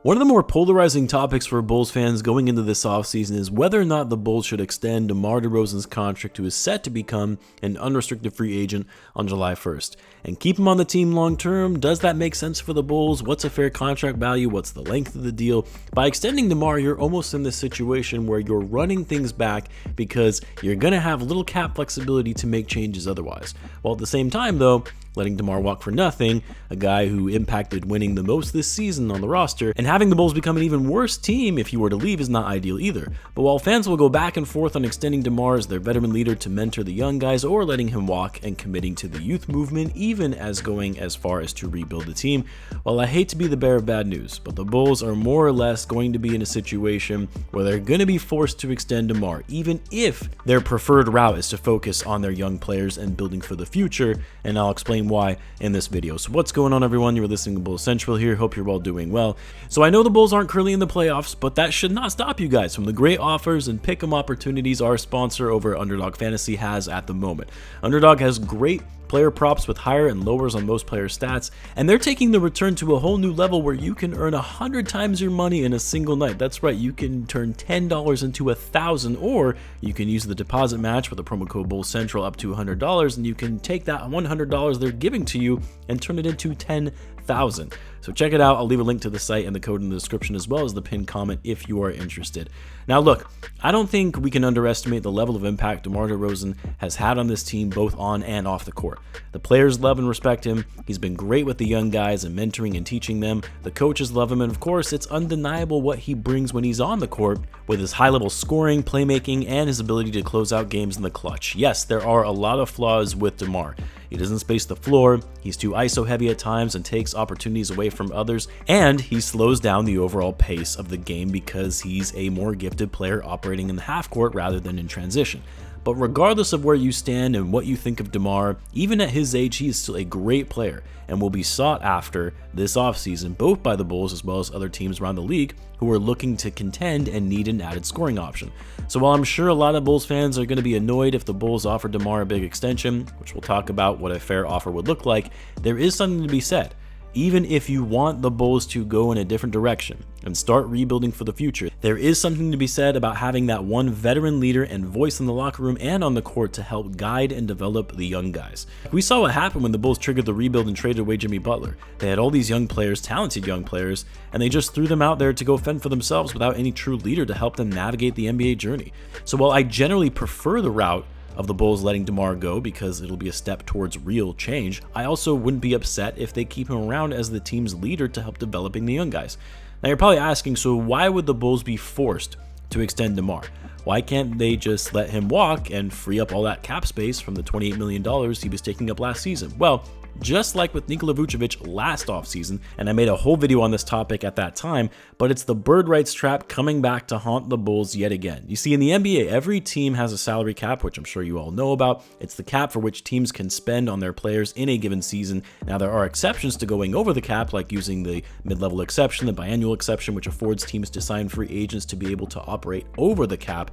One of the more polarizing topics for Bulls fans going into this offseason is whether or not the Bulls should extend DeMar DeRozan's contract, who is set to become an unrestricted free agent on July 1st, and keep him on the team long term. Does that make sense for the Bulls? What's a fair contract value? What's the length of the deal? By extending DeMar, you're almost in this situation where you're running things back because you're going to have little cap flexibility to make changes otherwise. While at the same time, though, letting DeMar walk for nothing, a guy who impacted winning the most this season on the roster, and having the Bulls become an even worse team if he were to leave is not ideal either. But while fans will go back and forth on extending DeMar as their veteran leader to mentor the young guys, or letting him walk and committing to the youth movement, even as going as far as to rebuild the team, well, I hate to be the bearer of bad news, but the Bulls are more or less going to be in a situation where they're going to be forced to extend DeMar, even if their preferred route is to focus on their young players and building for the future, and I'll explain why in this video. So what's going on, everyone? You're listening to Bulls Central here. Hope you're all doing well. So I know the Bulls aren't currently in the playoffs, but that should not stop you guys from the great offers and pick'em opportunities our sponsor over Underdog Fantasy has at the moment. Underdog has great player props with higher and lowers on most player stats, and they're taking the return to a whole new level where you can earn 100 times your money in a single night. That's right, you can turn $10 into $1,000, or you can use the deposit match with the promo code BullsCentral up to $100, and you can take that $100 they're giving to you and turn it into $10,000. So check it out. I'll leave a link to the site and the code in the description, as well as the pinned comment if you are interested. Now look, I don't think we can underestimate the level of impact DeMar DeRozan has had on this team, both on and off the court. The players love and respect him. He's been great with the young guys and mentoring and teaching them. The coaches love him, and of course, it's undeniable what he brings when he's on the court with his high-level scoring, playmaking, and his ability to close out games in the clutch. Yes, there are a lot of flaws with DeMar. He doesn't space the floor, he's too ISO heavy at times and takes opportunities away from others, and he slows down the overall pace of the game because he's a more gifted player operating in the half court rather than in transition. But regardless of where you stand and what you think of DeMar, even at his age, he is still a great player and will be sought after this offseason, both by the Bulls as well as other teams around the league who are looking to contend and need an added scoring option. So while I'm sure a lot of Bulls fans are going to be annoyed if the Bulls offer DeMar a big extension, which we'll talk about what a fair offer would look like, there is something to be said. Even if you want the Bulls to go in a different direction and start rebuilding for the future, there is something to be said about having that one veteran leader and voice in the locker room and on the court to help guide and develop the young guys. We saw what happened when the Bulls triggered the rebuild and traded away Jimmy Butler. They had all these young players, talented young players, and they just threw them out there to go fend for themselves without any true leader to help them navigate the NBA journey. So while I generally prefer the route of the Bulls letting DeMar go because it'll be a step towards real change, I also wouldn't be upset if they keep him around as the team's leader to help developing the young guys. Now you're probably asking, so why would the Bulls be forced to extend DeMar? Why can't they just let him walk and free up all that cap space from the $28 million he was taking up last season? Well, just like with Nikola Vucevic last offseason, and I made a whole video on this topic at that time, but it's the bird rights trap coming back to haunt the Bulls yet again. You see, in the NBA, every team has a salary cap, which I'm sure you all know about. It's the cap for which teams can spend on their players in a given season. Now, there are exceptions to going over the cap, like using the mid-level exception, the biannual exception, which affords teams to sign free agents to be able to operate over the cap.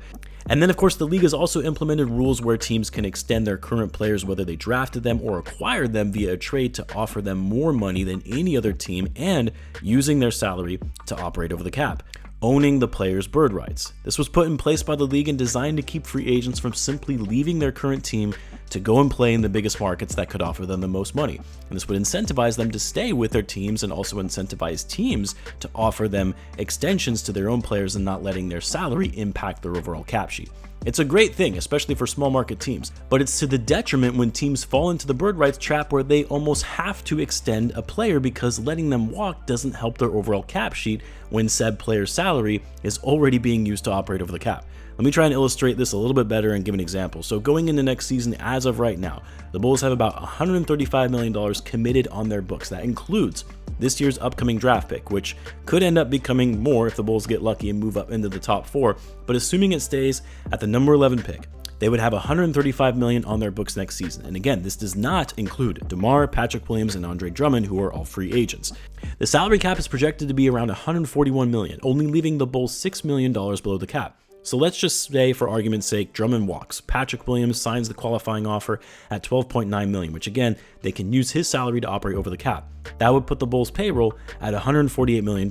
And then, of course, the league has also implemented rules where teams can extend their current players, whether they drafted them or acquired them via a trade, to offer them more money than any other team and using their salary to operate over the cap, owning the players' bird rights. This was put in place by the league and designed to keep free agents from simply leaving their current team to go and play in the biggest markets that could offer them the most money. And this would incentivize them to stay with their teams and also incentivize teams to offer them extensions to their own players and not letting their salary impact their overall cap sheet. It's a great thing, especially for small market teams, but it's to the detriment when teams fall into the bird rights trap where they almost have to extend a player because letting them walk doesn't help their overall cap sheet when said player's salary is already being used to operate over the cap. Let me try and illustrate this a little bit better and give an example. So going into next season, as of right now, the Bulls have about $135 million committed on their books. That includes this year's upcoming draft pick, which could end up becoming more if the Bulls get lucky and move up into the top 4. But assuming it stays at the number 11 pick, they would have $135 million on their books next season. And again, this does not include DeMar, Patrick Williams, and Andre Drummond, who are all free agents. The salary cap is projected to be around $141 million, only leaving the Bulls $6 million below the cap. So let's just say, for argument's sake, Drummond walks. Patrick Williams signs the qualifying offer at $12.9 million, which again, they can use his salary to operate over the cap. That would put the Bulls' payroll at $148 million.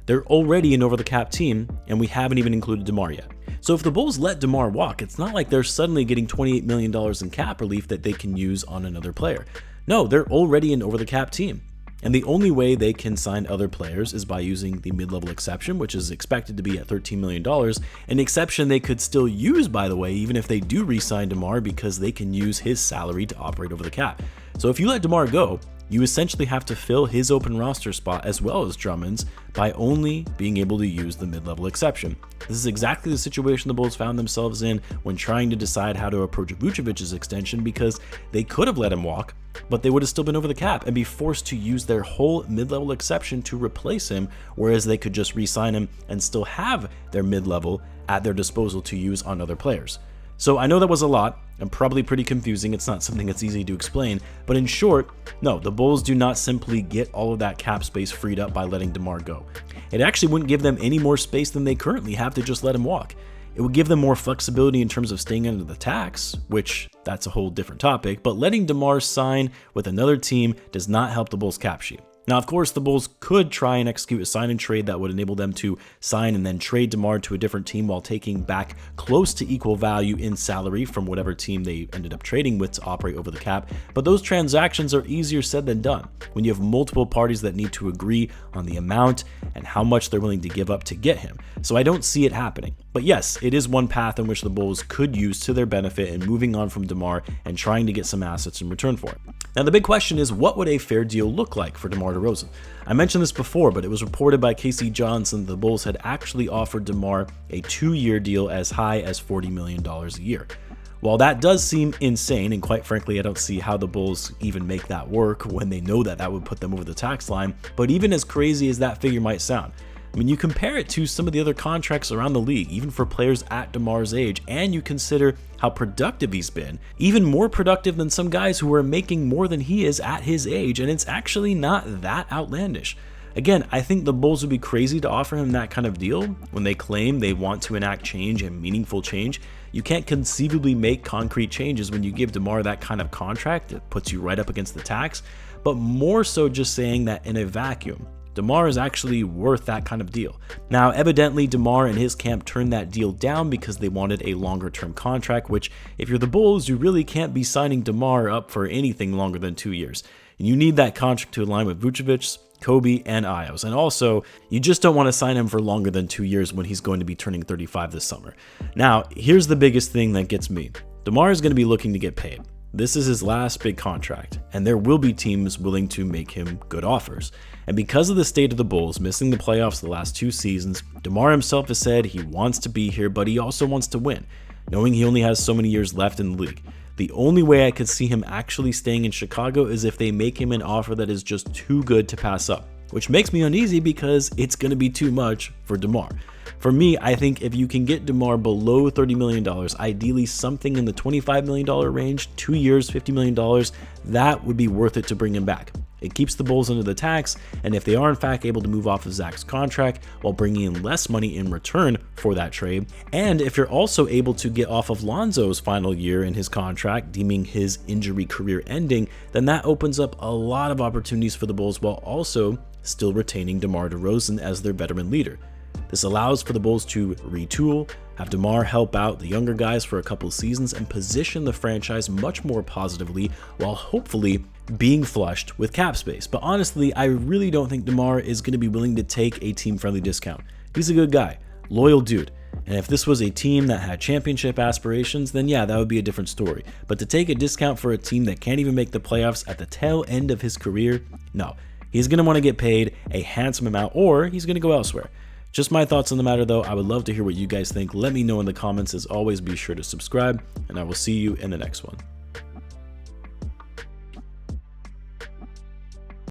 They're already an over-the-cap team, and we haven't even included DeMar yet. So if the Bulls let DeMar walk, it's not like they're suddenly getting $28 million in cap relief that they can use on another player. No, they're already an over-the-cap team. And the only way they can sign other players is by using the mid-level exception, which is expected to be at $13 million, an exception they could still use, by the way, even if they do re-sign DeMar, because they can use his salary to operate over the cap. So if you let DeMar go, you essentially have to fill his open roster spot as well as Drummond's by only being able to use the mid-level exception. This is exactly the situation the Bulls found themselves in when trying to decide how to approach Vucevic's extension, because they could have let him walk, but they would have still been over the cap and be forced to use their whole mid-level exception to replace him, whereas they could just re-sign him and still have their mid-level at their disposal to use on other players. So I know that was a lot and probably pretty confusing. It's not something that's easy to explain, but in short, no, the Bulls do not simply get all of that cap space freed up by letting DeMar go. It actually wouldn't give them any more space than they currently have to just let him walk. It would give them more flexibility in terms of staying under the tax, which that's a whole different topic, but letting DeMar sign with another team does not help the Bulls cap sheet. Now, of course, the Bulls could try and execute a sign and trade that would enable them to sign and then trade DeMar to a different team while taking back close to equal value in salary from whatever team they ended up trading with to operate over the cap. But those transactions are easier said than done when you have multiple parties that need to agree on the amount and how much they're willing to give up to get him. So I don't see it happening. But yes, it is one path in which the Bulls could use to their benefit in moving on from DeMar and trying to get some assets in return for it. Now, the big question is, what would a fair deal look like for DeMar DeRozan? I mentioned this before, but it was reported by Casey Johnson that the Bulls had actually offered DeMar a 2-year deal as high as $40 million a year. While that does seem insane, and quite frankly, I don't see how the Bulls even make that work when they know that that would put them over the tax line, but even as crazy as that figure might sound, I mean, you compare it to some of the other contracts around the league, even for players at DeMar's age, and you consider how productive he's been, even more productive than some guys who are making more than he is at his age, and it's actually not that outlandish. Again, I think the Bulls would be crazy to offer him that kind of deal when they claim they want to enact change and meaningful change. You can't conceivably make concrete changes when you give DeMar that kind of contract that puts you right up against the tax, but more so just saying that in a vacuum, DeMar is actually worth that kind of deal. Now, evidently, DeMar and his camp turned that deal down because they wanted a longer-term contract, which, if you're the Bulls, you really can't be signing DeMar up for anything longer than 2 years. And you need that contract to align with Vucevic, Coby, and Ios. And also, you just don't want to sign him for longer than 2 years when he's going to be turning 35 this summer. Now, here's the biggest thing that gets me. DeMar is going to be looking to get paid. This is his last big contract, and there will be teams willing to make him good offers. And because of the state of the Bulls missing the playoffs the last 2 seasons, DeMar himself has said he wants to be here, but he also wants to win, knowing he only has so many years left in the league. The only way I could see him actually staying in Chicago is if they make him an offer that is just too good to pass up, which makes me uneasy because it's going to be too much for DeMar. For me, I think if you can get DeMar below $30 million, ideally something in the $25 million range, 2 years, $50 million, that would be worth it to bring him back. It keeps the Bulls under the tax, and if they are in fact able to move off of Zach's contract while bringing in less money in return for that trade, and if you're also able to get off of Lonzo's final year in his contract, deeming his injury career ending, then that opens up a lot of opportunities for the Bulls while also still retaining DeMar DeRozan as their veteran leader. This allows for the Bulls to retool, have DeMar help out the younger guys for a couple seasons, and position the franchise much more positively while hopefully being flushed with cap space. But honestly, I really don't think DeMar is going to be willing to take a team-friendly discount. He's a good guy, loyal dude. And if this was a team that had championship aspirations, then yeah, that would be a different story. But to take a discount for a team that can't even make the playoffs at the tail end of his career, no. He's going to want to get paid a handsome amount, or he's going to go elsewhere. Just my thoughts on the matter though. I would love to hear what you guys think. Let me know in the comments. As always, be sure to subscribe, and I will see you in the next one.